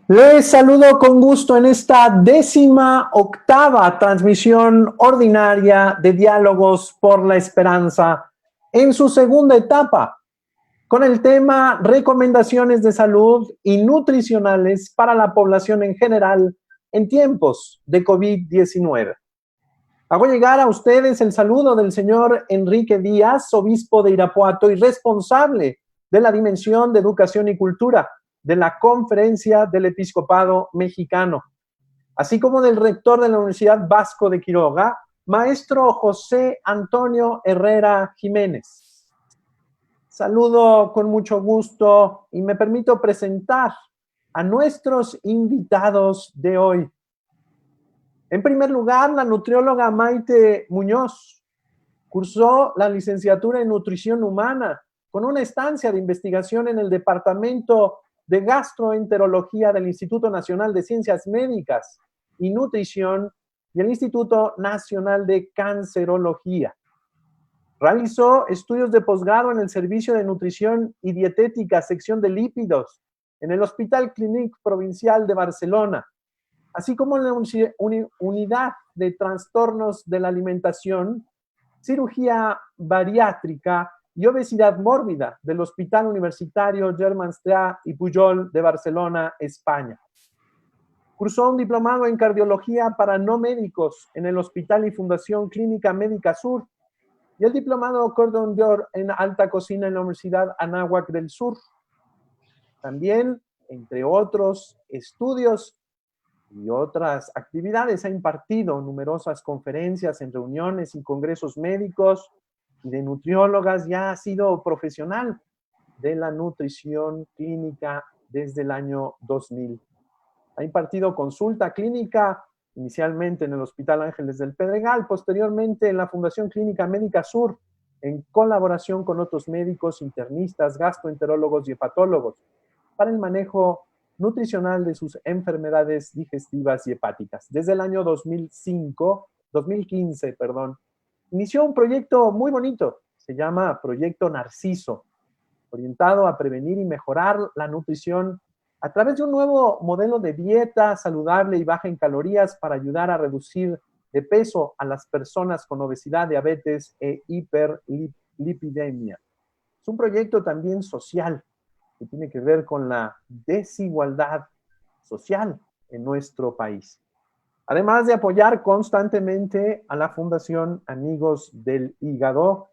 Les saludo con gusto en esta 18ª transmisión ordinaria de Diálogos por la Esperanza en su segunda etapa, con el tema Recomendaciones de salud y nutricionales para la población en general en tiempos de COVID-19. Hago llegar a ustedes el saludo del señor Enrique Díaz, obispo de Irapuato y responsable de la Dimensión de Educación y Cultura de la Conferencia del Episcopado Mexicano, así como del rector de la Universidad Vasco de Quiroga, maestro José Antonio Herrera Jiménez. Saludo con mucho gusto y me permito presentar a nuestros invitados de hoy. En primer lugar, la nutrióloga Maite Muñoz cursó la licenciatura en nutrición humana con una estancia de investigación en el Departamento de Gastroenterología del Instituto Nacional de Ciencias Médicas y Nutrición y el Instituto Nacional de Cancerología. Realizó estudios de posgrado en el Servicio de Nutrición y Dietética, sección de lípidos, en el Hospital Clínic Provincial de Barcelona, así como en la Unidad de Trastornos de la Alimentación, Cirugía Bariátrica y Obesidad Mórbida del Hospital Universitario Germán Stra y Pujol de Barcelona, España. Cursó un diplomado en Cardiología para no médicos en el Hospital y Fundación Clínica Médica Sur y el diplomado Cordon d'Or en Alta Cocina en la Universidad Anáhuac del Sur. También, entre otros estudios y otras actividades, ha impartido numerosas conferencias en reuniones y congresos médicos y de nutriólogas. Ya ha sido profesional de la nutrición clínica desde el año 2000. Ha impartido consulta clínica inicialmente en el Hospital Ángeles del Pedregal, posteriormente en la Fundación Clínica Médica Sur, en colaboración con otros médicos, internistas, gastroenterólogos y hepatólogos, para el manejo nutricional de sus enfermedades digestivas y hepáticas. Desde el año 2015, inició un proyecto muy bonito, se llama Proyecto Narciso, orientado a prevenir y mejorar la nutrición a través de un nuevo modelo de dieta saludable y baja en calorías para ayudar a reducir de peso a las personas con obesidad, diabetes e hiperlipidemia. Es un proyecto también social que tiene que ver con la desigualdad social en nuestro país. Además de apoyar constantemente a la Fundación Amigos del Hígado,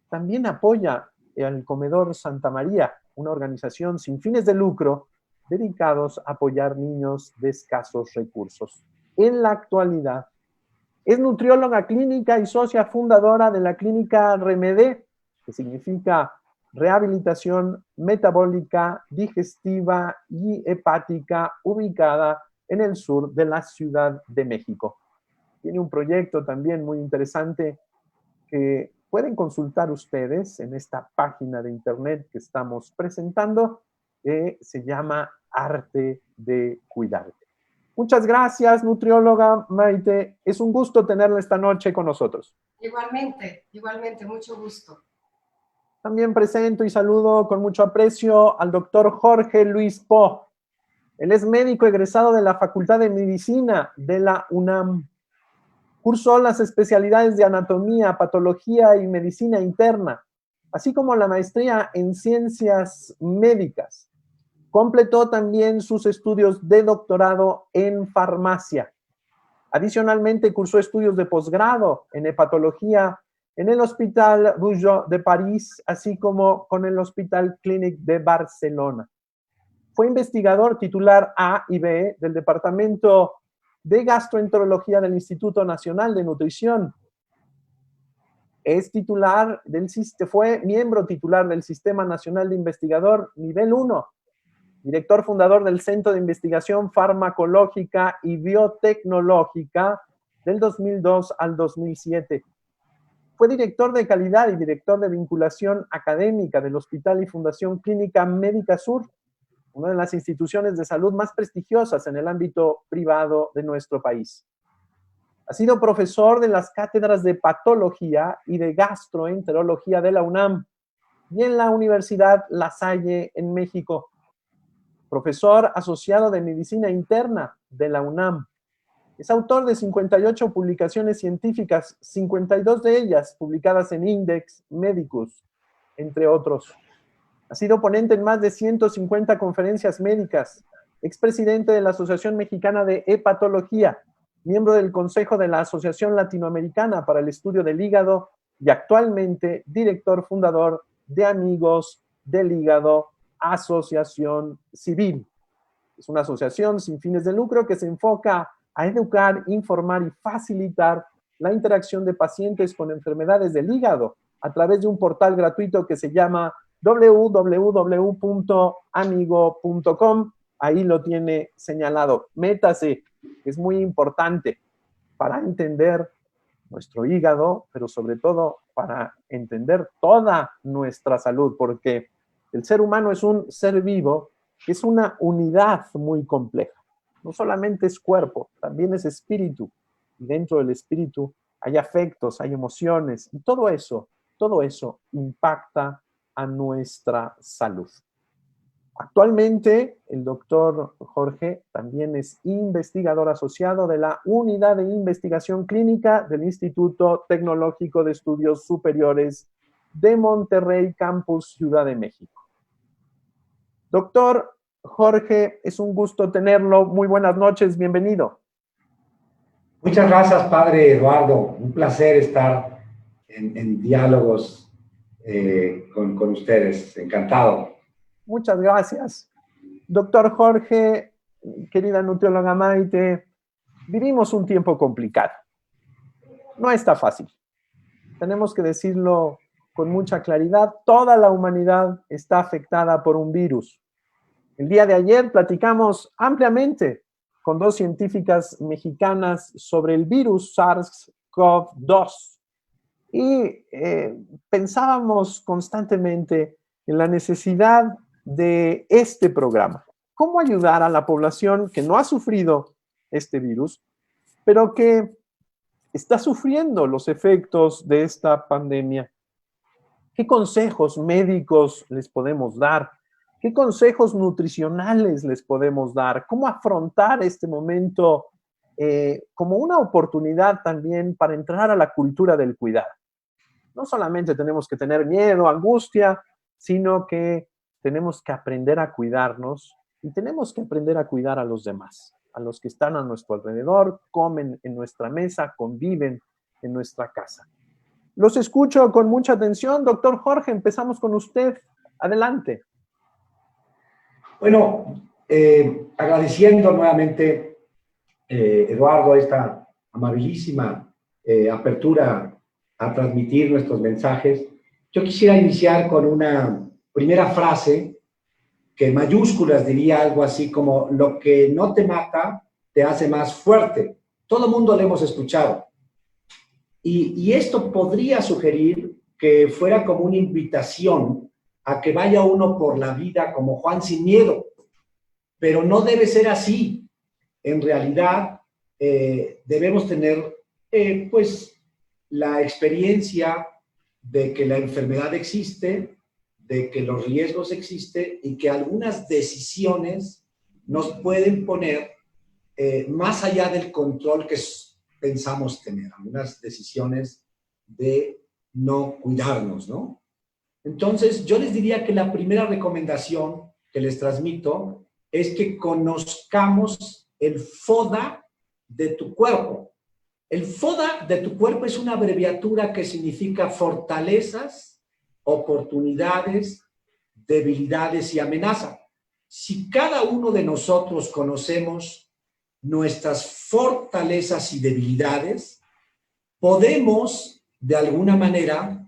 también apoya al Comedor Santa María, una organización sin fines de lucro dedicados a apoyar niños de escasos recursos. En la actualidad, es nutrióloga clínica y socia fundadora de la clínica Remedé, que significa rehabilitación metabólica, digestiva y hepática, ubicada en el sur de la Ciudad de México. Tiene un proyecto también muy interesante que pueden consultar ustedes en esta página de internet que estamos presentando, se llama Arte de Cuidarte. Muchas gracias, nutrióloga Maite. Es un gusto tenerla esta noche con nosotros. Igualmente, mucho gusto. También presento y saludo con mucho aprecio al doctor Jorge Luis Po. Él es médico egresado de la Facultad de Medicina de la UNAM. Cursó las especialidades de anatomía, patología y medicina interna, así como la maestría en ciencias médicas. Completó también sus estudios de doctorado en farmacia. Adicionalmente, cursó estudios de posgrado en hepatología en el Hospital Rougeot de París, así como con el Hospital Clínic de Barcelona. Fue investigador titular A y B del Departamento de Gastroenterología del Instituto Nacional de Nutrición. Fue miembro titular del Sistema Nacional de Investigador Nivel 1, director fundador del Centro de Investigación Farmacológica y Biotecnológica del 2002 al 2007. Fue director de calidad y director de vinculación académica del Hospital y Fundación Clínica Médica Sur, una de las instituciones de salud más prestigiosas en el ámbito privado de nuestro país. Ha sido profesor de las cátedras de patología y de gastroenterología de la UNAM y en la Universidad La Salle en México. profesor asociado de Medicina Interna de la UNAM. Es autor de 58 publicaciones científicas, 52 de ellas publicadas en Index Medicus, entre otros. Ha sido ponente en más de 150 conferencias médicas, expresidente de la Asociación Mexicana de Hepatología, miembro del Consejo de la Asociación Latinoamericana para el Estudio del Hígado y actualmente director fundador de Amigos del Hígado, Asociación Civil. Es una asociación sin fines de lucro que se enfoca a educar, informar y facilitar la interacción de pacientes con enfermedades del hígado a través de un portal gratuito que se llama www.amigo.com. Ahí lo tiene señalado. Métase, es muy importante para entender nuestro hígado, pero sobre todo para entender toda nuestra salud, porque el ser humano es un ser vivo, es una unidad muy compleja. No solamente es cuerpo, también es espíritu. Y dentro del espíritu hay afectos, hay emociones, y todo eso impacta a nuestra salud. Actualmente, el doctor Jorge también es investigador asociado de la Unidad de Investigación Clínica del Instituto Tecnológico de Estudios Superiores de Monterrey, Campus Ciudad de México. Doctor Jorge, es un gusto tenerlo. Muy buenas noches, bienvenido. Muchas gracias, padre Eduardo. Un placer estar en diálogos con ustedes. Encantado. Muchas gracias. Doctor Jorge, querida nutrióloga Maite, vivimos un tiempo complicado. No está fácil. Tenemos que decirlo con mucha claridad. Toda la humanidad está afectada por un virus. El día de ayer platicamos ampliamente con dos científicas mexicanas sobre el virus SARS-CoV-2 y pensábamos constantemente en la necesidad de este programa. ¿Cómo ayudar a la población que no ha sufrido este virus, pero que está sufriendo los efectos de esta pandemia? ¿Qué consejos médicos les podemos dar? ¿Qué consejos nutricionales les podemos dar? ¿Cómo afrontar este momento como una oportunidad también para entrar a la cultura del cuidado? No solamente tenemos que tener miedo, angustia, sino que tenemos que aprender a cuidarnos y tenemos que aprender a cuidar a los demás, a los que están a nuestro alrededor, comen en nuestra mesa, conviven en nuestra casa. Los escucho con mucha atención. Doctor Jorge, empezamos con usted. Adelante. Bueno, agradeciendo nuevamente, Eduardo, esta amabilísima apertura a transmitir nuestros mensajes. Yo quisiera iniciar con una primera frase que en mayúsculas diría algo así como: lo que no te mata te hace más fuerte. Todo el mundo lo hemos escuchado. Y esto podría sugerir que fuera como una invitación a que vaya uno por la vida como Juan sin miedo, pero no debe ser así. En realidad, debemos tener, pues, la experiencia de que la enfermedad existe, de que los riesgos existen y que algunas decisiones nos pueden poner más allá del control que pensamos tener, algunas decisiones de no cuidarnos, ¿no? Entonces, yo les diría que la primera recomendación que les transmito es que conozcamos el FODA de tu cuerpo. El FODA de tu cuerpo es una abreviatura que significa fortalezas, oportunidades, debilidades y amenaza. Si cada uno de nosotros conocemos nuestras fortalezas y debilidades, podemos, de alguna manera,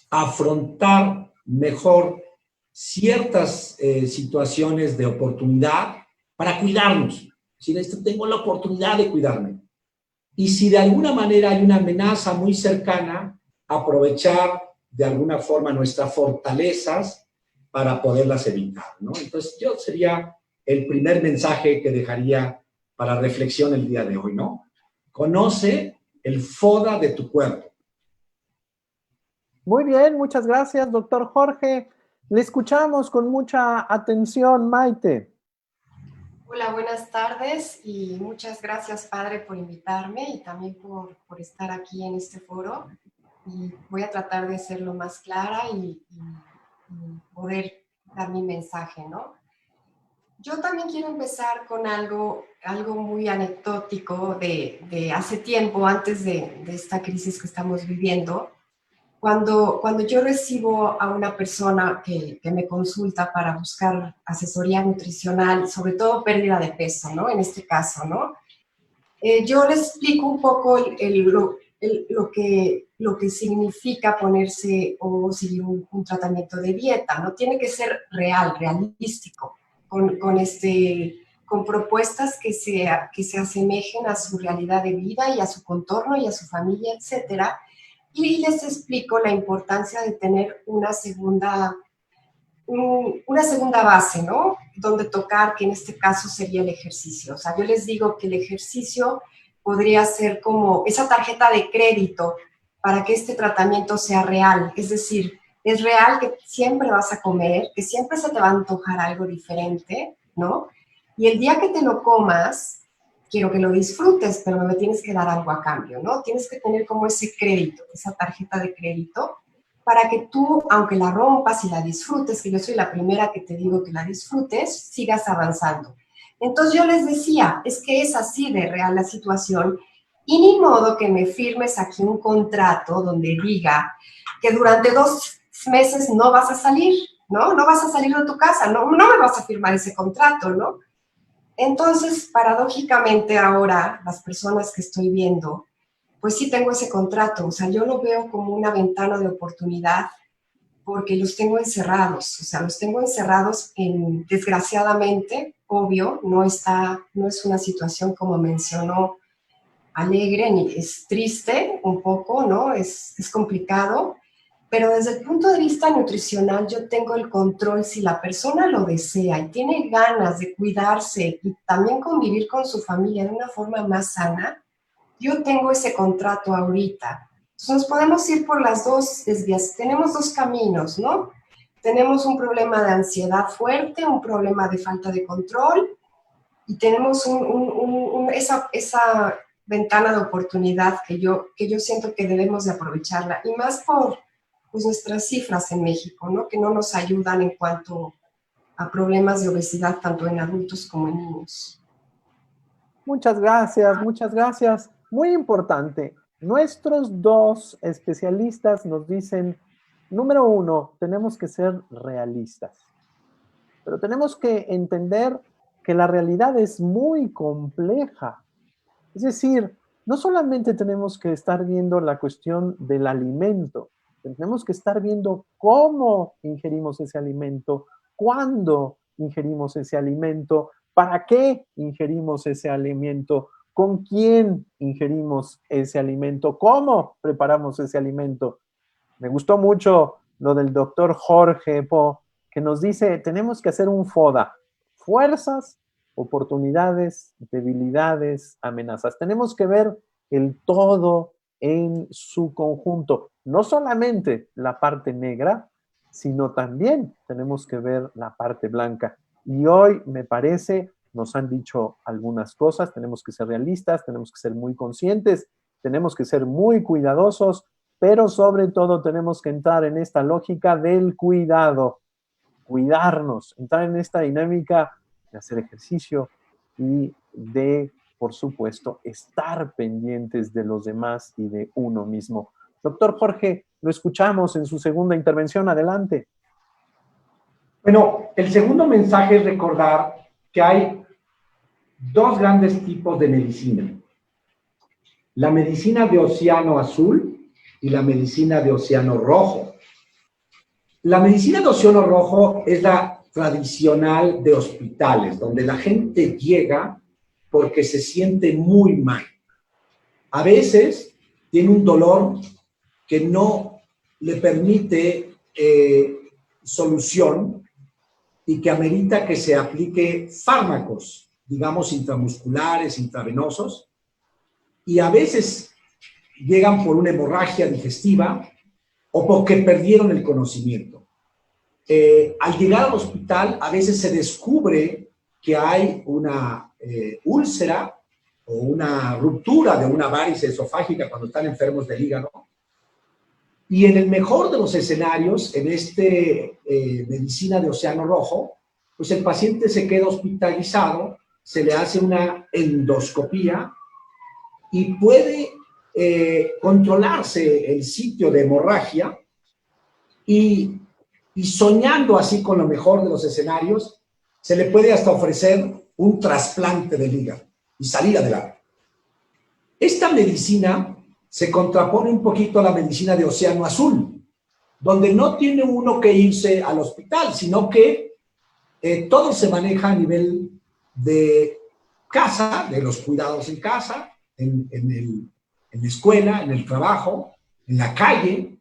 afrontar mejor ciertas situaciones de oportunidad para cuidarnos. Si tengo la oportunidad de cuidarme. Y si de alguna manera hay una amenaza muy cercana, aprovechar de alguna forma nuestras fortalezas para poderlas evitar, ¿no? Entonces, yo sería el primer mensaje que dejaría para reflexión el día de hoy, ¿no? Conoce el FODA de tu cuerpo. Muy bien, muchas gracias, doctor Jorge. Le escuchamos con mucha atención, Maite. Hola, buenas tardes y muchas gracias, padre, por invitarme y también por estar aquí en este foro. Y voy a tratar de ser lo más clara y poder dar mi mensaje, ¿no? Yo también quiero empezar con algo muy anecdótico de hace tiempo, antes de esta crisis que estamos viviendo. Cuando yo recibo a una persona que me consulta para buscar asesoría nutricional, sobre todo pérdida de peso, ¿no? En este caso, ¿no? Yo les explico un poco lo que significa ponerse o seguir un tratamiento de dieta, ¿no? Tiene que ser real, realístico, con propuestas que se asemejen a su realidad de vida y a su contorno y a su familia, etcétera. Y les explico la importancia de tener una segunda base, ¿no? Donde tocar, que en este caso sería el ejercicio. O sea, yo les digo que el ejercicio podría ser como esa tarjeta de crédito para que este tratamiento sea real. Es decir, es real que siempre vas a comer, que siempre se te va a antojar algo diferente, ¿no? Y el día que te lo comas, quiero que lo disfrutes, pero me tienes que dar algo a cambio, ¿no? Tienes que tener como ese crédito, esa tarjeta de crédito, para que tú, aunque la rompas y la disfrutes, que yo soy la primera que te digo que la disfrutes, sigas avanzando. Entonces yo les decía, es que es así de real la situación y ni modo que me firmes aquí un contrato donde diga que durante 2 meses no vas a salir, ¿no? No vas a salir de tu casa, no me vas a firmar ese contrato, ¿no? Entonces, paradójicamente ahora, las personas que estoy viendo, pues sí tengo ese contrato, o sea, yo lo veo como una ventana de oportunidad porque los tengo encerrados, o sea, los tengo encerrados desgraciadamente, obvio, no es una situación como mencionó alegre, ni es triste un poco, ¿no? Es complicado, pero desde el punto de vista nutricional yo tengo el control si la persona lo desea y tiene ganas de cuidarse y también convivir con su familia de una forma más sana, yo tengo ese contrato ahorita. Entonces nos podemos ir por las dos desvías. Tenemos dos caminos, ¿no? Tenemos un problema de ansiedad fuerte, un problema de falta de control y tenemos esa ventana de oportunidad que yo siento que debemos de aprovecharla. Y más por pues, nuestras cifras en México, ¿no? Que no nos ayudan en cuanto a problemas de obesidad tanto en adultos como en niños. Muchas gracias, muchas gracias. Muy importante, nuestros dos especialistas nos dicen, número uno, tenemos que ser realistas, pero tenemos que entender que la realidad es muy compleja. Es decir, no solamente tenemos que estar viendo la cuestión del alimento, tenemos que estar viendo cómo ingerimos ese alimento, cuándo ingerimos ese alimento, para qué ingerimos ese alimento, con quién ingerimos ese alimento, cómo preparamos ese alimento. Me gustó mucho lo del doctor Jorge Po, que nos dice, tenemos que hacer un FODA, fuerzas, oportunidades, debilidades, amenazas. Tenemos que ver el todo en su conjunto, no solamente la parte negra, sino también tenemos que ver la parte blanca. Y hoy me parece, nos han dicho algunas cosas, tenemos que ser realistas, tenemos que ser muy conscientes, tenemos que ser muy cuidadosos, pero sobre todo tenemos que entrar en esta lógica del cuidado, cuidarnos, entrar en esta dinámica de hacer ejercicio y de, por supuesto, estar pendientes de los demás y de uno mismo. Doctor Jorge, lo escuchamos en su segunda intervención. Adelante. Bueno, el segundo mensaje es recordar que hay dos grandes tipos de medicina. La medicina de océano azul y la medicina de océano rojo. La medicina de océano rojo es la tradicional de hospitales, donde la gente llega porque se siente muy mal. A veces tiene un dolor que no le permite solución y que amerita que se aplique fármacos, digamos intramusculares, intravenosos, y a veces llegan por una hemorragia digestiva o porque perdieron el conocimiento. Al llegar al hospital, a veces se descubre que hay una úlcera o una ruptura de una varice esofágica cuando están enfermos del hígado. Y en el mejor de los escenarios, en medicina de océano rojo, pues el paciente se queda hospitalizado, se le hace una endoscopía y puede controlarse el sitio de hemorragia y soñando así con lo mejor de los escenarios, se le puede hasta ofrecer un trasplante del hígado y salir adelante. Esta medicina se contrapone un poquito a la medicina de océano azul, donde no tiene uno que irse al hospital, sino que todo se maneja a nivel de casa, de los cuidados en casa, en la escuela, en el trabajo, en la calle,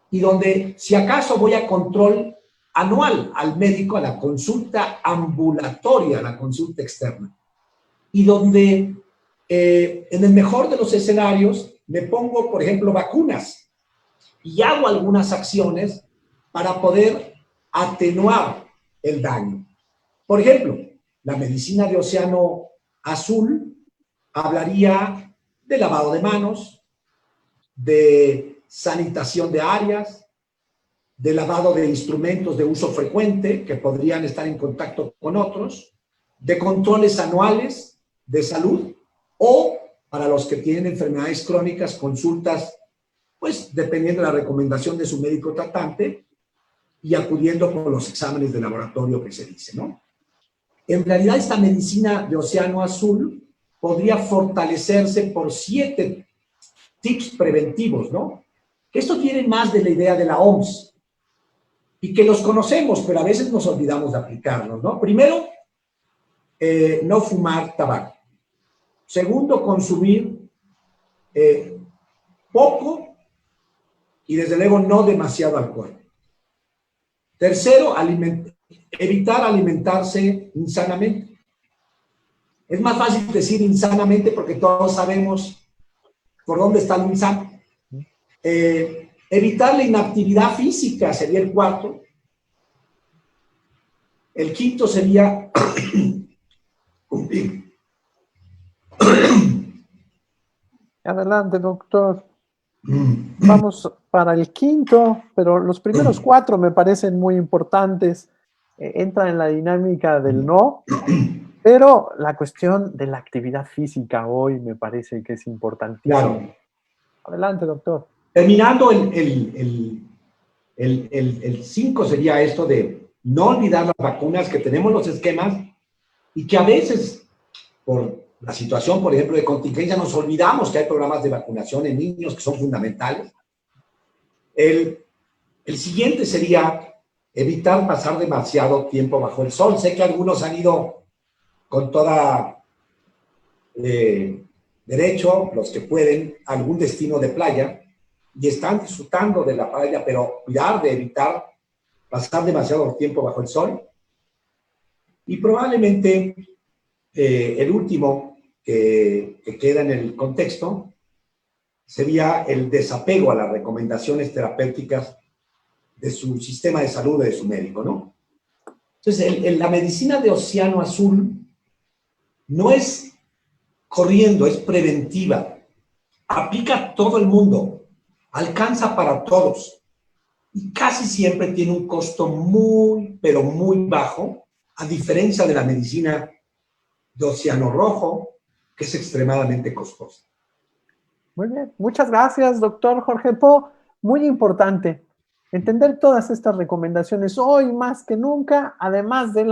y donde si acaso voy a control anual al médico, a la consulta ambulatoria, a la consulta externa, y donde en el mejor de los escenarios me pongo, por ejemplo, vacunas y hago algunas acciones para poder atenuar el daño. Por ejemplo, la medicina de océano azul hablaría de lavado de manos, de sanitación de áreas, de lavado de instrumentos de uso frecuente que podrían estar en contacto con otros, de controles anuales de salud o para los que tienen enfermedades crónicas, consultas, pues dependiendo de la recomendación de su médico tratante y acudiendo con los exámenes de laboratorio que se dice, ¿no? En realidad esta medicina de océano azul podría fortalecerse por 7 tips preventivos, ¿no? Esto tiene más de la idea de la OMS y que los conocemos, pero a veces nos olvidamos de aplicarlos, ¿no? Primero, no fumar tabaco. Segundo, consumir poco y desde luego no demasiado alcohol. Tercero, evitar alimentarse insanamente. Es más fácil decir insanamente porque todos sabemos por dónde está lo insano. Evitar la inactividad física sería el cuarto. El quinto sería cumplir. Adelante, doctor. Vamos para el quinto, pero los primeros 4 me parecen muy importantes. Entra en la dinámica del no, pero la cuestión de la actividad física hoy me parece que es importantísimo. Claro. Adelante, doctor. Terminando el 5 sería esto de no olvidar las vacunas, que tenemos los esquemas y que a veces por la situación, por ejemplo, de contingencia, nos olvidamos que hay programas de vacunación en niños que son fundamentales. El siguiente sería evitar pasar demasiado tiempo bajo el sol. Sé que algunos han ido con toda derecho, los que pueden, a algún destino de playa y están disfrutando de la playa, pero cuidar de evitar pasar demasiado tiempo bajo el sol. Y probablemente el último que queda en el contexto sería el desapego a las recomendaciones terapéuticas de su sistema de salud, de su médico, ¿no? Entonces, la medicina de océano azul no es corriendo, es preventiva. Aplica a todo el mundo, alcanza para todos y casi siempre tiene un costo muy, pero muy bajo, a diferencia de la medicina de océano rojo, que es extremadamente costosa. Muy bien, muchas gracias, doctor Jorge Po. Muy importante entender todas estas recomendaciones hoy más que nunca, además de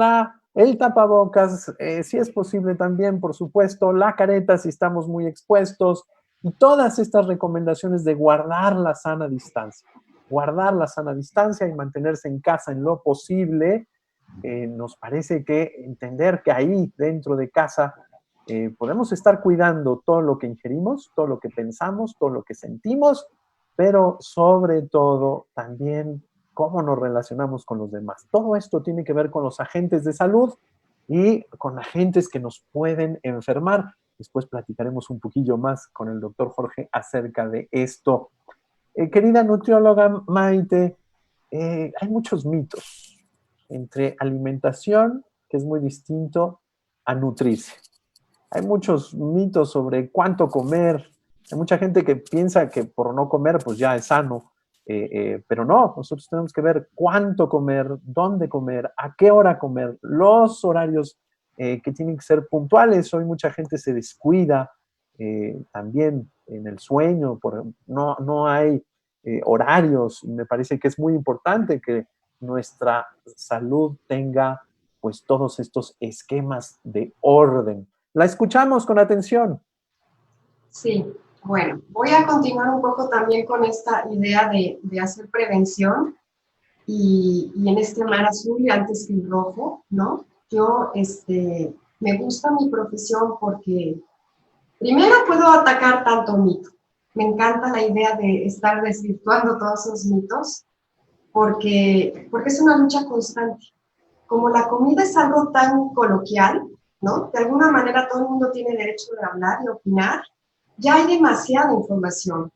el tapabocas, si es posible también, por supuesto, la careta si estamos muy expuestos, y todas estas recomendaciones de guardar la sana distancia y mantenerse en casa en lo posible. Nos parece que entender que ahí dentro de casa podemos estar cuidando todo lo que ingerimos, todo lo que pensamos, todo lo que sentimos, pero sobre todo también cómo nos relacionamos con los demás. Todo esto tiene que ver con los agentes de salud y con agentes que nos pueden enfermar. Después platicaremos un poquillo más con el doctor Jorge acerca de esto. Querida nutrióloga Maite, hay muchos mitos entre alimentación que es muy distinto a nutrirse. Hay muchos mitos sobre cuánto comer. Hay mucha gente que piensa que por no comer, pues ya es sano. Pero no, nosotros tenemos que ver cuánto comer, dónde comer, a qué hora comer, los horarios que tienen que ser puntuales. Hoy mucha gente se descuida también en el sueño, no hay horarios, y me parece que es muy importante que nuestra salud tenga pues todos estos esquemas de orden. La escuchamos con atención. Sí, bueno, voy a continuar un poco también con esta idea de hacer prevención y en este mar azul y antes que el rojo, ¿no? Yo, me gusta mi profesión porque primero puedo atacar tanto mito. Me encanta la idea de estar desvirtuando todos esos mitos porque es una lucha constante. Como la comida es algo tan coloquial, ¿no? De alguna manera todo el mundo tiene derecho de hablar y opinar. Ya hay demasiada información.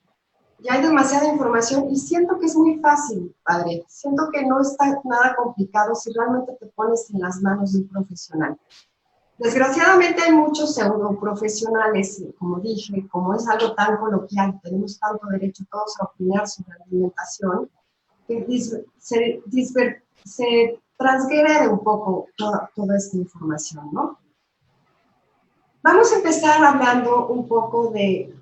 Ya hay demasiada información y siento que es muy fácil, padre. Siento que no está nada complicado si realmente te pones en las manos de un profesional. Desgraciadamente hay muchos pseudoprofesionales, como dije, como es algo tan coloquial, tenemos tanto derecho todos a opinar sobre la alimentación, que se transgrede un poco toda esta información, ¿no? Vamos a empezar hablando un poco de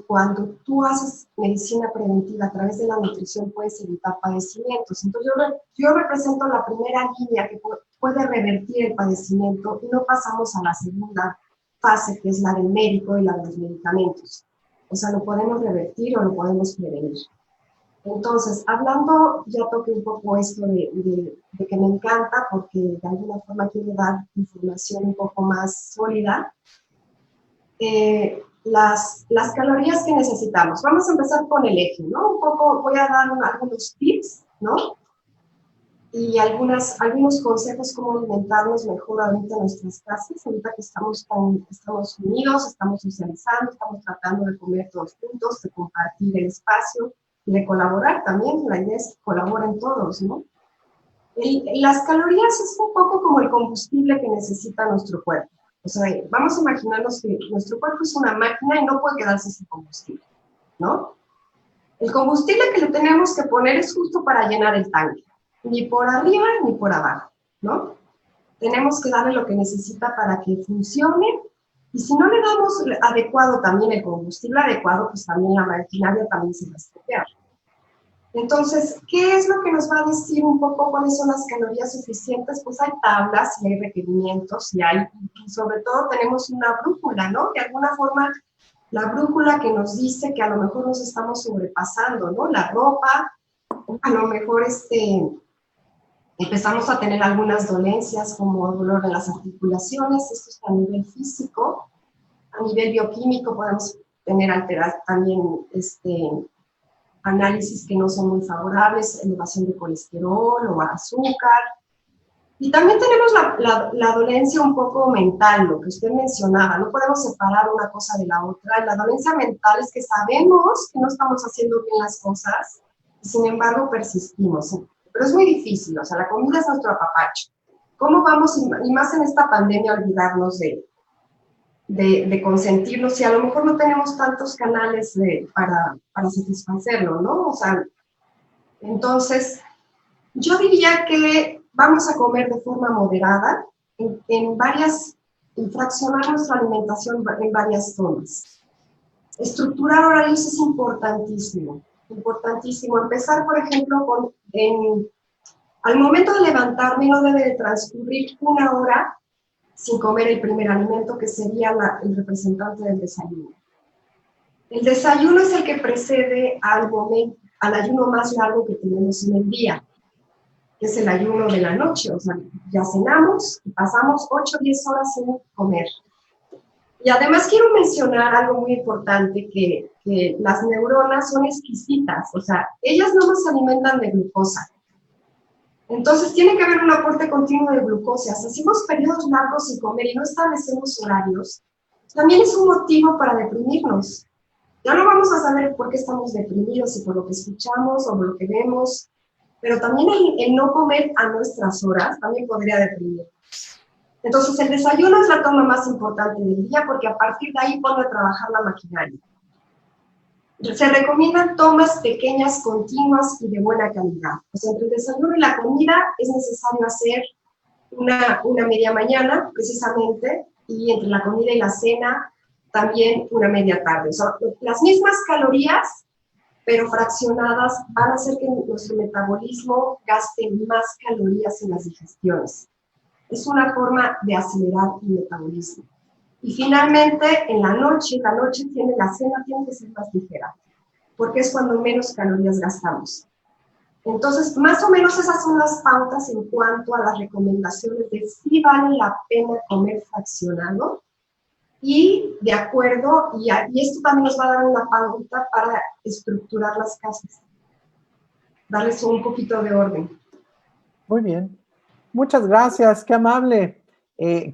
cuando tú haces medicina preventiva a través de la nutrición puedes evitar padecimientos. Entonces yo represento la primera línea que puede revertir el padecimiento y no pasamos a la segunda fase, que es la del médico y la de los medicamentos. O sea, lo podemos revertir o lo podemos prevenir. Entonces, hablando, ya toqué un poco esto de que me encanta porque de alguna forma quiero dar información un poco más sólida. Las calorías que necesitamos. Vamos a empezar con el eje, ¿no? Un poco voy a dar algunos tips, ¿no? Y algunos consejos cómo alimentarnos mejor ahorita en nuestras casas, ahorita que estamos unidos, estamos socializando, estamos tratando de comer todos juntos, de compartir el espacio y de colaborar también. La idea es que colaboren todos, ¿no? Las calorías es un poco como el combustible que necesita nuestro cuerpo. O sea, vamos a imaginarnos que nuestro cuerpo es una máquina y no puede quedarse sin combustible, ¿no? El combustible que le tenemos que poner es justo para llenar el tanque, ni por arriba ni por abajo, ¿no? Tenemos que darle lo que necesita para que funcione, y si no le damos adecuado también el combustible adecuado, pues también la maquinaria también se va a estropear. Entonces, ¿qué es lo que nos va a decir un poco cuáles son las calorías suficientes? Pues hay tablas y hay requerimientos y sobre todo tenemos una brújula, ¿no? De alguna forma, la brújula que nos dice que a lo mejor nos estamos sobrepasando, ¿no? La ropa, a lo mejor empezamos a tener algunas dolencias como dolor en las articulaciones, esto es a nivel físico. A nivel bioquímico podemos tener también análisis que no son muy favorables, elevación de colesterol o azúcar. Y también tenemos la dolencia un poco mental, lo que usted mencionaba, no podemos separar una cosa de la otra. La dolencia mental es que sabemos que no estamos haciendo bien las cosas, y sin embargo persistimos. Pero es muy difícil, o sea, la comida es nuestro apapacho. ¿Cómo vamos, y más en esta pandemia, a olvidarnos de consentirnos si a lo mejor no tenemos tantos canales para satisfacerlo, ¿no? O sea, entonces, yo diría que vamos a comer de forma moderada, y fraccionar nuestra alimentación en varias zonas. Estructurar horarios es importantísimo, importantísimo. Empezar, por ejemplo, al momento de levantarme no debe de transcurrir 1 hora sin comer el primer alimento, que sería el representante del desayuno. El desayuno es el que precede al ayuno más largo que tenemos en el día, que es el ayuno de la noche. O sea, ya cenamos y pasamos 8 o 10 horas sin comer. Y además quiero mencionar algo muy importante, que las neuronas son exquisitas, o sea, ellas no nos alimentan de glucosa. Entonces, tiene que haber un aporte continuo de glucosa. Si hacemos periodos largos sin comer y no establecemos horarios, también es un motivo para deprimirnos. Ya no vamos a saber por qué estamos deprimidos, si por lo que escuchamos o por lo que vemos, pero también el no comer a nuestras horas también podría deprimirnos. Entonces, el desayuno es la toma más importante del día porque a partir de ahí pone a trabajar la maquinaria. Se recomiendan tomas pequeñas, continuas y de buena calidad. O sea, entre el desayuno y la comida es necesario hacer una media mañana, precisamente, y entre la comida y la cena también una media tarde. O sea, las mismas calorías, pero fraccionadas, van a hacer que nuestro metabolismo gaste más calorías en las digestiones. Es una forma de acelerar el metabolismo. Y finalmente, en la noche la cena tiene que ser más ligera, porque es cuando menos calorías gastamos. Entonces, más o menos esas son las pautas en cuanto a las recomendaciones de si vale la pena comer fraccionado y de acuerdo, y esto también nos va a dar una pauta para estructurar las casas, darles un poquito de orden. Muy bien. Muchas gracias, qué amable.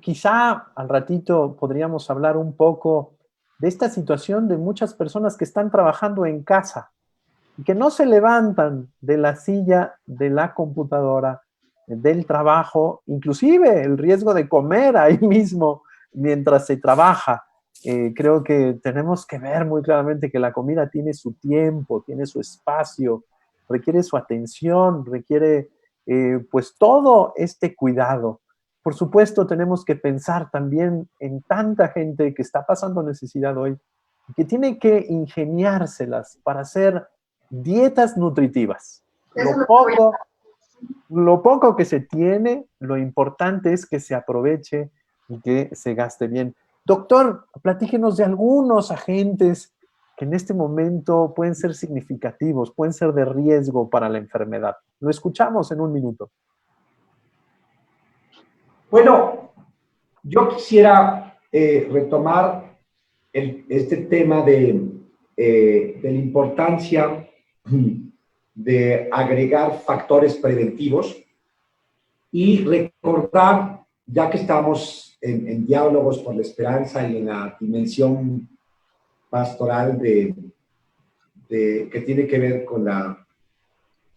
Quizá al ratito podríamos hablar un poco de esta situación de muchas personas que están trabajando en casa y que no se levantan de la silla, de la computadora, del trabajo, inclusive el riesgo de comer ahí mismo mientras se trabaja. Creo que tenemos que ver muy claramente que la comida tiene su tiempo, tiene su espacio, requiere su atención, requiere pues todo este cuidado. Por supuesto, tenemos que pensar también en tanta gente que está pasando necesidad hoy y que tiene que ingeniárselas para hacer dietas nutritivas. Lo poco que se tiene, lo importante es que se aproveche y que se gaste bien. Doctor, platíquenos de algunos agentes que en este momento pueden ser significativos, pueden ser de riesgo para la enfermedad. Lo escuchamos en un minuto. Bueno, yo quisiera retomar este tema de la importancia de agregar factores preventivos y recordar, ya que estamos en Diálogos por la Esperanza y en la dimensión pastoral que tiene que ver con la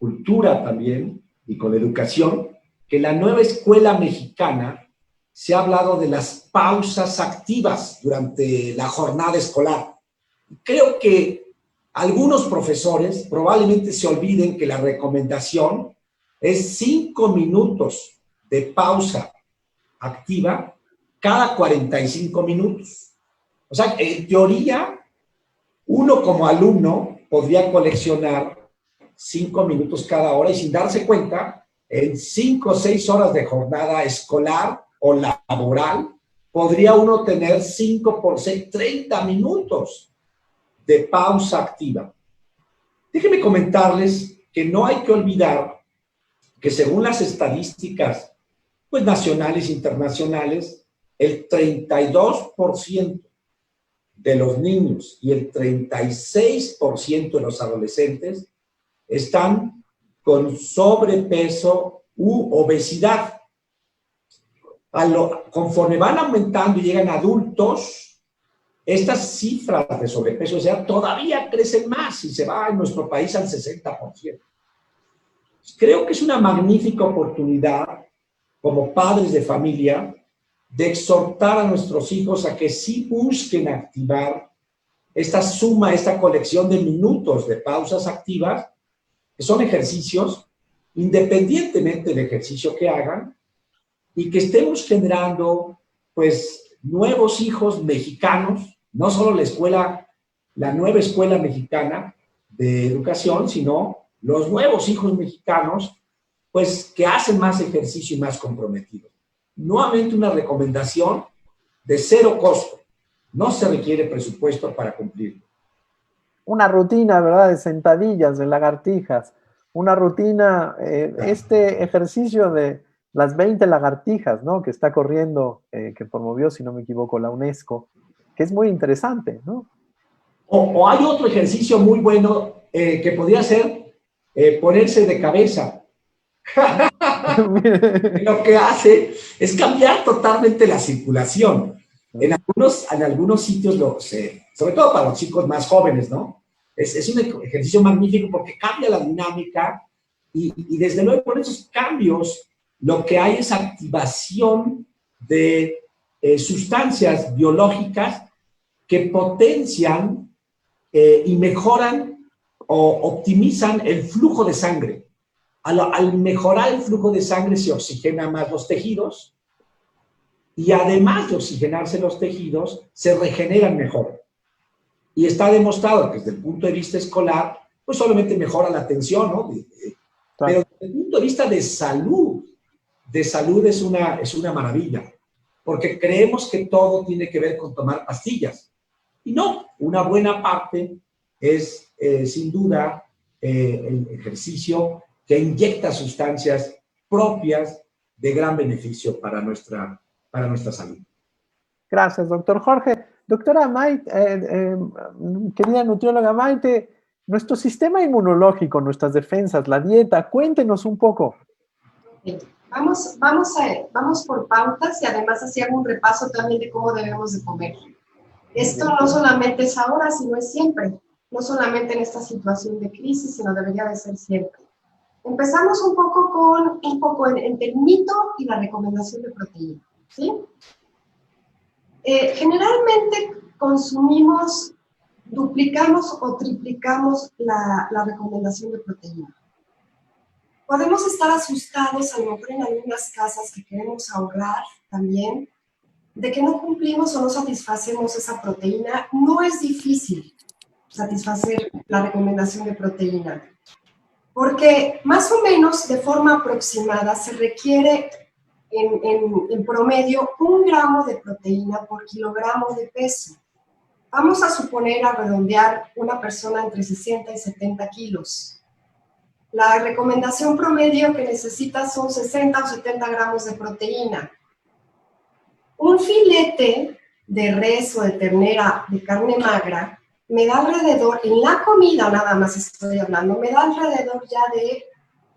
cultura también y con la educación, que la nueva escuela mexicana se ha hablado de las pausas activas durante la jornada escolar. Creo que algunos profesores probablemente se olviden que la recomendación es 5 minutos de pausa activa cada 45 minutos. O sea, en teoría, uno como alumno podría coleccionar 5 minutos cada hora y sin darse cuenta, en 5 o 6 horas de jornada escolar o laboral, podría uno tener 5 por 6, 30 minutos de pausa activa. Déjenme comentarles que no hay que olvidar que según las estadísticas pues, nacionales e internacionales, el 32% de los niños y el 36% de los adolescentes están con sobrepeso u obesidad. Conforme van aumentando y llegan adultos, estas cifras de sobrepeso todavía crecen más y se va en nuestro país al 60%. Creo que es una magnífica oportunidad como padres de familia de exhortar a nuestros hijos a que sí busquen activar esta suma, esta colección de minutos de pausas activas, que son ejercicios, independientemente del ejercicio que hagan, y que estemos generando, pues, nuevos hijos mexicanos, no solo la nueva escuela mexicana de educación, sino los nuevos hijos mexicanos, pues, que hacen más ejercicio y más comprometidos. Nuevamente una recomendación de 0 costo. No se requiere presupuesto para cumplirlo. Una rutina, ¿verdad? De sentadillas, de lagartijas. Una rutina, este ejercicio de las 20 lagartijas, ¿no? Que está corriendo, que promovió, si no me equivoco, la UNESCO, que es muy interesante, ¿no? O hay otro ejercicio muy bueno que podría ser ponerse de cabeza. Lo que hace es cambiar totalmente la circulación. En algunos sitios, sobre todo para los chicos más jóvenes, ¿no? Es un ejercicio magnífico porque cambia la dinámica y desde luego con esos cambios lo que hay es activación de sustancias biológicas que potencian y mejoran o optimizan el flujo de sangre. Al mejorar el flujo de sangre se oxigena más los tejidos y además de oxigenarse los tejidos, se regeneran mejor. Y está demostrado que desde el punto de vista escolar, pues solamente mejora la atención, ¿no? Pero desde el punto de vista de salud es una maravilla, porque creemos que todo tiene que ver con tomar pastillas. Y no, una buena parte es sin duda el ejercicio que inyecta sustancias propias de gran beneficio para nuestra salud. Gracias, doctor Jorge. Doctora Maite, querida nutrióloga Maite, nuestro sistema inmunológico, nuestras defensas, la dieta, cuéntenos un poco. Vamos por pautas y además hacía un repaso también de cómo debemos de comer. Esto no solamente es ahora, sino es siempre. No solamente en esta situación de crisis, sino debería de ser siempre. Empezamos un poco entre el mito y la recomendación de proteína, ¿sí? Generalmente duplicamos o triplicamos la recomendación de proteína. Podemos estar asustados, a lo mejor en algunas casas que queremos ahorrar también, de que no cumplimos o no satisfacemos esa proteína. No es difícil satisfacer la recomendación de proteína, porque más o menos de forma aproximada se requiere en promedio 1 gramo de proteína por kilogramo de peso. Vamos a suponer, a redondear, una persona entre 60 y 70 kilos. La recomendación promedio que necesita son 60 o 70 gramos de proteína. Un filete de res o de ternera de carne magra me da alrededor, en la comida nada más estoy hablando, me da alrededor ya de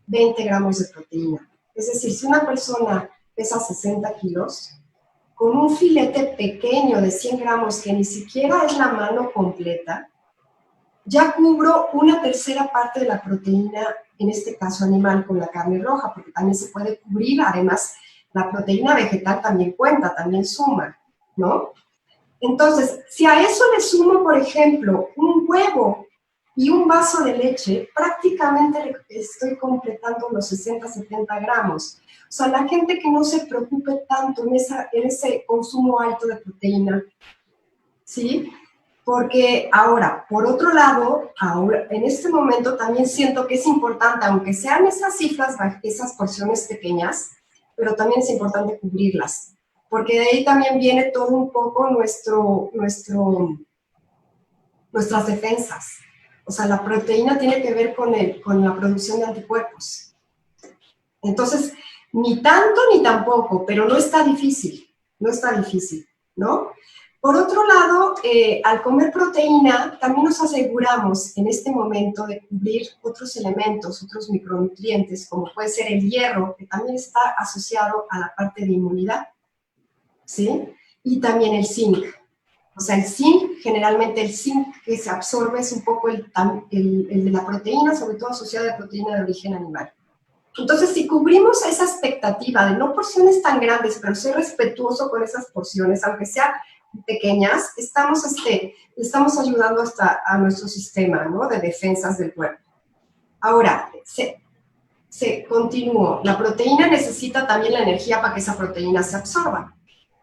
20 gramos de proteína. Es decir, si una persona pesa 60 kilos, con un filete pequeño de 100 gramos, que ni siquiera es la mano completa, ya cubro una tercera parte de la proteína, en este caso animal, con la carne roja, porque también se puede cubrir, además, la proteína vegetal también cuenta, también suma, ¿no? Entonces, si a eso le sumo, por ejemplo, un huevo y un vaso de leche, prácticamente estoy completando los 60-70 gramos. O sea, la gente que no se preocupe tanto en ese consumo alto de proteína, ¿sí? Porque ahora, por otro lado, en este momento también siento que es importante, aunque sean esas cifras, esas porciones pequeñas, pero también es importante cubrirlas, porque de ahí también viene todo un poco nuestras defensas. O sea, la proteína tiene que ver con la producción de anticuerpos. Entonces, ni tanto ni tampoco, pero no está difícil, ¿no? Por otro lado, al comer proteína, también nos aseguramos en este momento de cubrir otros elementos, otros micronutrientes, como puede ser el hierro, que también está asociado a la parte de inmunidad, ¿sí? Y también el zinc. O sea, el zinc, generalmente el zinc que se absorbe es un poco el de la proteína, sobre todo asociado a proteína de origen animal. Entonces, si cubrimos esa expectativa de no porciones tan grandes, pero ser respetuoso con esas porciones, aunque sean pequeñas, estamos ayudando hasta a nuestro sistema, ¿no?, de defensas del cuerpo. Ahora, continúo. La proteína necesita también la energía para que esa proteína se absorba.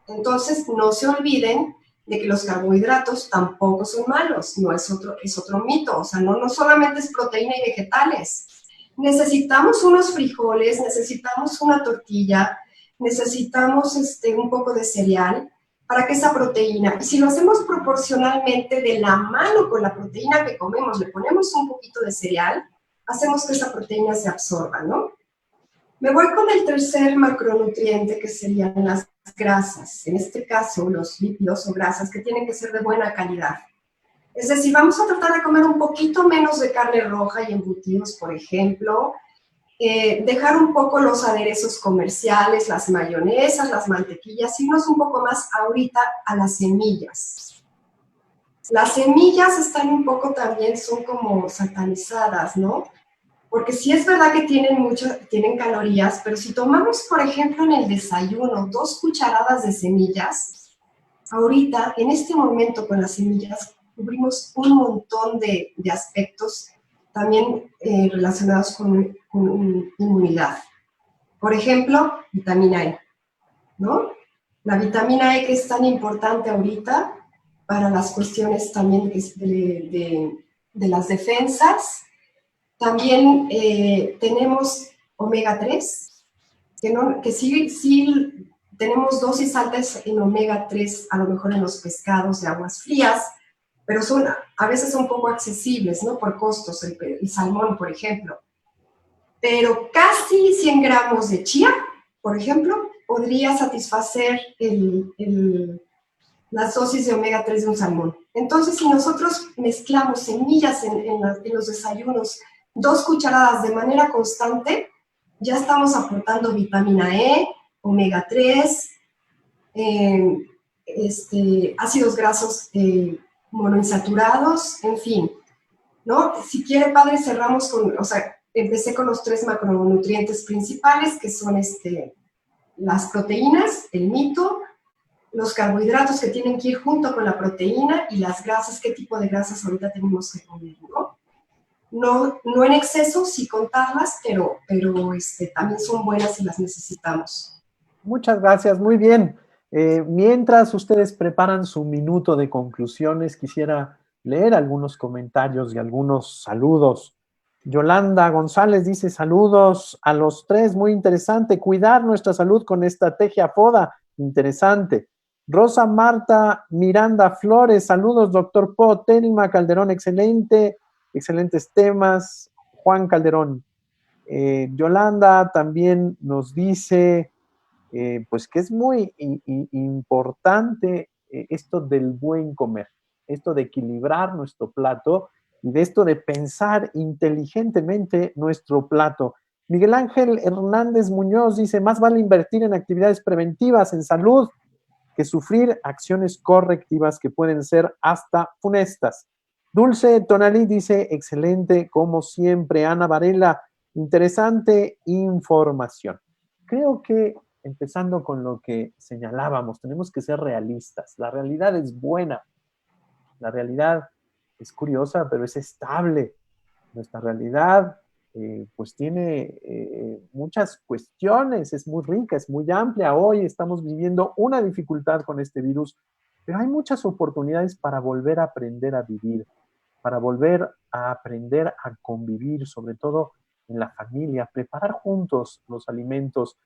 Entonces, no se olviden de que los carbohidratos tampoco son malos, no es otro mito. O sea, no solamente es proteína y vegetales. Necesitamos unos frijoles, necesitamos una tortilla, necesitamos un poco de cereal para que esa proteína, y si lo hacemos proporcionalmente de la mano con la proteína que comemos, le ponemos un poquito de cereal, hacemos que esa proteína se absorba, ¿no? Me voy con el tercer macronutriente, que serían las grasas. En este caso, los lípidos o grasas que tienen que ser de buena calidad. Es decir, vamos a tratar de comer un poquito menos de carne roja y embutidos, por ejemplo. Dejar un poco los aderezos comerciales, las mayonesas, las mantequillas, irnos un poco más ahorita a las semillas. Las semillas están un poco también, son como satanizadas, ¿no? porque sí es verdad que tienen calorías, pero si tomamos, por ejemplo, en el desayuno 2 cucharadas de semillas, ahorita, en este momento con las semillas, cubrimos un montón de aspectos también relacionados con inmunidad. Por ejemplo, vitamina E, ¿no? La vitamina E que es tan importante ahorita para las cuestiones también de las defensas. También tenemos omega 3, que sí tenemos dosis altas en omega 3, a lo mejor en los pescados de aguas frías, pero a veces son poco accesibles, ¿no? Por costos, el salmón, por ejemplo. Pero casi 100 gramos de chía, por ejemplo, podría satisfacer las dosis de omega 3 de un salmón. Entonces, si nosotros mezclamos semillas en los desayunos, 2 cucharadas de manera constante, ya estamos aportando vitamina E, omega 3, ácidos grasos monoinsaturados, en fin, ¿no? Si quiere, padre, cerramos empecé con los 3 macronutrientes principales, que son las proteínas, el mito, los carbohidratos que tienen que ir junto con la proteína y las grasas, qué tipo de grasas ahorita tenemos que comer, ¿no? No en exceso, sí contarlas, pero también son buenas y las necesitamos. Muchas gracias, muy bien. Mientras ustedes preparan su minuto de conclusiones, quisiera leer algunos comentarios y algunos saludos. Yolanda González dice: saludos a los 3, muy interesante. Cuidar nuestra salud con estrategia FODA, interesante. Rosa Marta Miranda Flores, saludos, doctor Po. Telma Calderón, excelentes temas. Juan Calderón. Yolanda también nos dice pues que es muy importante esto del buen comer, esto de equilibrar nuestro plato y de esto de pensar inteligentemente nuestro plato. Miguel Ángel Hernández Muñoz dice: más vale invertir en actividades preventivas en salud que sufrir acciones correctivas que pueden ser hasta funestas. Dulce Tonalí dice: excelente, como siempre. Ana Varela: interesante información. Creo que, empezando con lo que señalábamos, tenemos que ser realistas. La realidad es buena. La realidad es curiosa, pero es estable. Nuestra realidad pues tiene muchas cuestiones, es muy rica, es muy amplia. Hoy estamos viviendo una dificultad con este virus, pero hay muchas oportunidades para volver a aprender a vivir, para volver a aprender a convivir, sobre todo en la familia, preparar juntos los alimentos,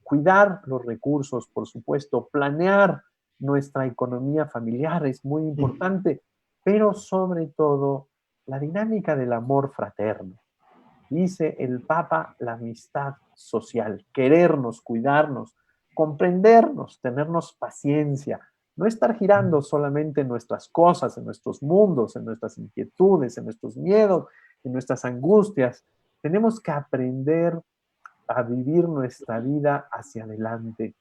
cuidar los recursos, por supuesto, planear nuestra economía familiar es muy importante, pero sobre todo la dinámica del amor fraterno. Dice el Papa: la amistad social, querernos, cuidarnos, comprendernos, tenernos paciencia, no estar girando solamente en nuestras cosas, en nuestros mundos, en nuestras inquietudes, en nuestros miedos, en nuestras angustias. Tenemos que aprender a vivir nuestra vida hacia adelante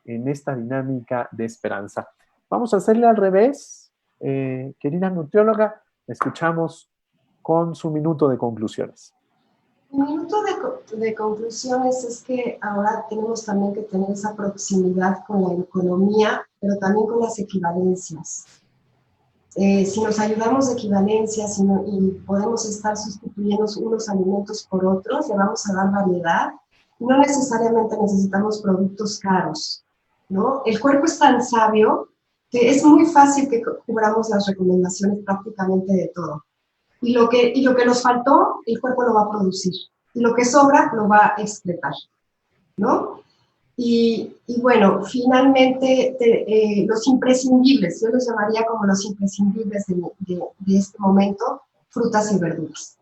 en esta dinámica de esperanza. Vamos a hacerle al revés. Querida nutrióloga, escuchamos con su minuto de conclusiones. Mi minuto de conclusiones es que ahora tenemos también que tener esa proximidad con la economía, pero también con las equivalencias. Si nos ayudamos de equivalencias y podemos estar sustituyendo unos alimentos por otros, le vamos a dar variedad. No necesariamente necesitamos productos caros, ¿no? El cuerpo es tan sabio que es muy fácil que cubramos las recomendaciones prácticamente de todo. Y lo que nos faltó, el cuerpo lo va a producir. Y lo que sobra, lo va a excretar, ¿no? Y bueno, finalmente, los imprescindibles, yo los llamaría como los imprescindibles de este momento, frutas y verduras.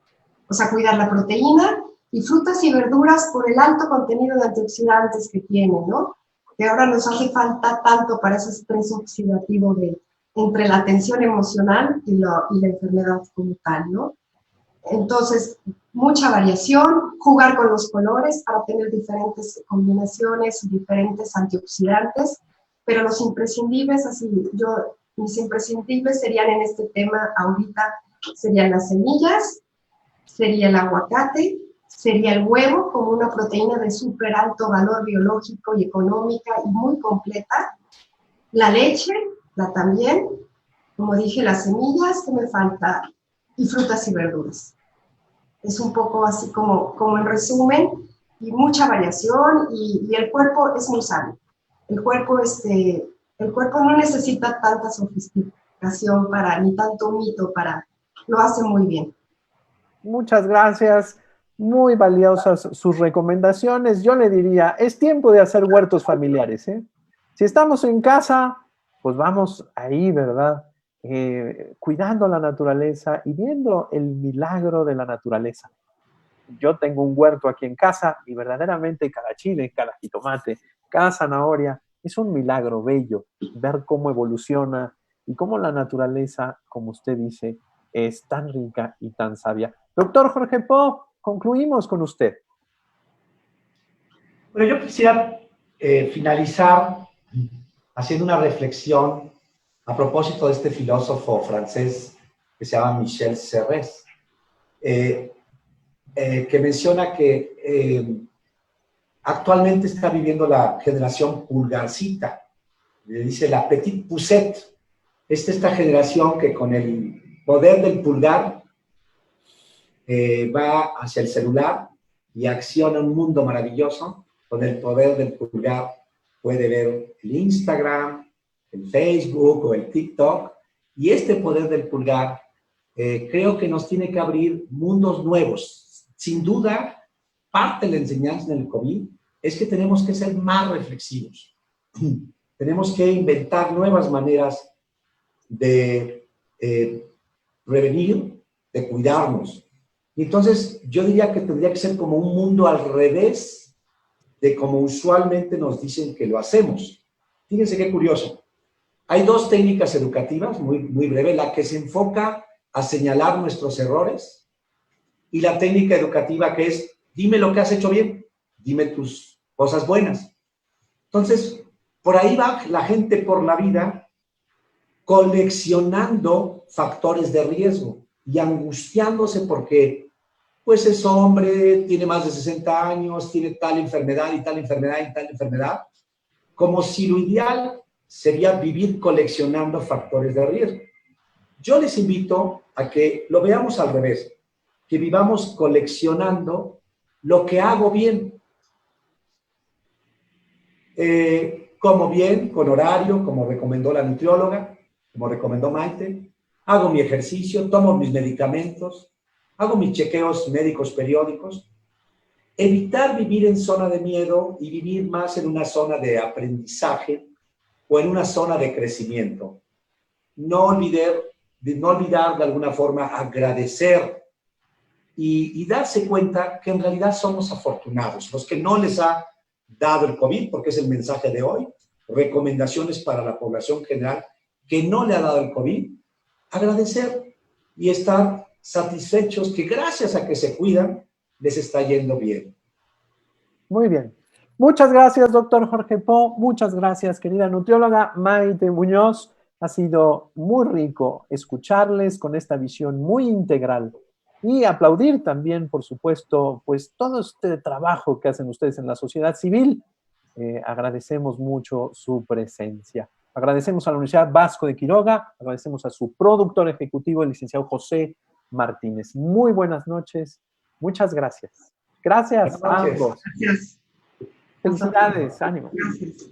O sea, cuidar la proteína y frutas y verduras por el alto contenido de antioxidantes que tienen, ¿no? Que ahora nos hace falta tanto para ese estrés oxidativo entre la tensión emocional y la enfermedad como tal, ¿no? Entonces, mucha variación, jugar con los colores para tener diferentes combinaciones y diferentes antioxidantes, pero los imprescindibles, mis imprescindibles serían en este tema ahorita, serían las semillas, sería el aguacate, sería el huevo como una proteína de súper alto valor biológico y económica y muy completa, la leche, la también, como dije, las semillas, que me falta, y frutas y verduras. Es un poco así como en resumen, y mucha variación, y el cuerpo es muy sabio. El cuerpo no necesita tanta sofisticación ni tanto mito lo hace muy bien. Muchas gracias, muy valiosas sus recomendaciones. Yo le diría, es tiempo de hacer huertos familiares, ¿eh? Si estamos en casa, pues vamos ahí, ¿verdad? Cuidando la naturaleza y viendo el milagro de la naturaleza. Yo tengo un huerto aquí en casa y verdaderamente cada chile, cada jitomate, cada zanahoria es un milagro bello ver cómo evoluciona y cómo la naturaleza, como usted dice, es tan rica y tan sabia. Doctor Jorge Po, concluimos con usted. Bueno, yo quisiera finalizar haciendo una reflexión a propósito de este filósofo francés que se llama Michel Serres, que menciona que actualmente está viviendo la generación pulgarcita, le dice la petite poussette. Esta generación que con el poder del pulgar va hacia el celular y acciona un mundo maravilloso. Con el poder del pulgar puede ver el Instagram, el Facebook o el TikTok. Y este poder del pulgar creo que nos tiene que abrir mundos nuevos. Sin duda, parte de la enseñanza del COVID es que tenemos que ser más reflexivos. Tenemos que inventar nuevas maneras de prevenir, de cuidarnos. Y entonces yo diría que tendría que ser como un mundo al revés de como usualmente nos dicen que lo hacemos. Fíjense qué curioso. Hay dos técnicas educativas, muy breve, la que se enfoca a señalar nuestros errores y la técnica educativa que es, dime lo que has hecho bien, dime tus cosas buenas. Entonces, por ahí va la gente por la vida coleccionando factores de riesgo y angustiándose porque, pues, es hombre, tiene más de 60 años, tiene tal enfermedad y tal enfermedad y tal enfermedad, como si lo ideal sería vivir coleccionando factores de riesgo. Yo les invito a que lo veamos al revés, que vivamos coleccionando lo que hago bien. Como bien, con horario, como recomendó la nutrióloga, como recomendó Maite, hago mi ejercicio, tomo mis medicamentos, hago mis chequeos médicos periódicos. Evitar vivir en zona de miedo y vivir más en una zona de aprendizaje o en una zona de crecimiento. No olvidar de alguna forma agradecer y darse cuenta que en realidad somos afortunados. Los que no les ha dado el COVID, porque es el mensaje de hoy, recomendaciones para la población general que no le ha dado el COVID, agradecer y estar satisfechos que gracias a que se cuidan, les está yendo bien. Muy bien. Muchas gracias, doctor Jorge Po. Muchas gracias, querida nutrióloga Maite Muñoz. Ha sido muy rico escucharles con esta visión muy integral y aplaudir también, por supuesto, pues todo este trabajo que hacen ustedes en la sociedad civil. Agradecemos mucho su presencia. Agradecemos a la Universidad Vasco de Quiroga, agradecemos a su productor ejecutivo, el licenciado José Martínez. Muy buenas noches. Muchas gracias. Gracias a ambos. Gracias. Felicidades, ánimo. Gracias.